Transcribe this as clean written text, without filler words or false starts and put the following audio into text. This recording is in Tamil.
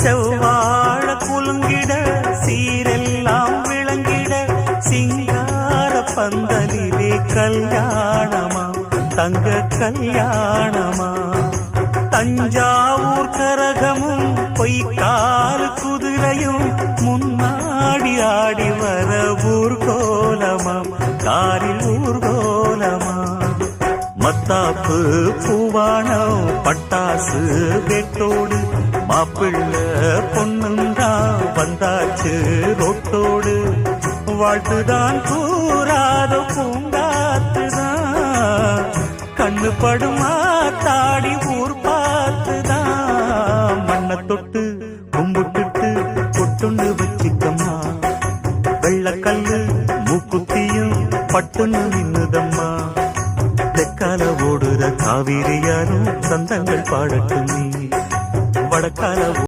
செவ்வாழ குலுங்கிட சீரெல்லாம் விளங்கிட சிங்கார பந்தலிலே கல்யாணமா தங்க கல்யாணமா தஞ்சாவூர் கரகமும் பொய்க்கால் குதிரையும் முன்னாடி ஆடி வர ஊர்கோலமா காரில் ஊர்கோலமா மத்தாப்பு பூவானம் பட்டாசு வெட்டோடு மாப்பிள்ளை பொண்ணுந்தா வந்தாச்சு ரோட்டோடு வாழ்த்துதான் கூறாத பூங்காத்துதான் கண்ணு படுமா தாடி ஊர் பார்த்துதான் மண்ணை தொட்டு கும்பிட்டுட்டு பொட்டுன்னு வச்சிக்கம்மா வெள்ளக்கல்லு மூக்குத்தியும் பட்டுன்னு நின்னுதம்மா தெற்கால ஓடுற காவிரியாரும் சந்தங்கள் பாடட்டும் நீ வடக்கால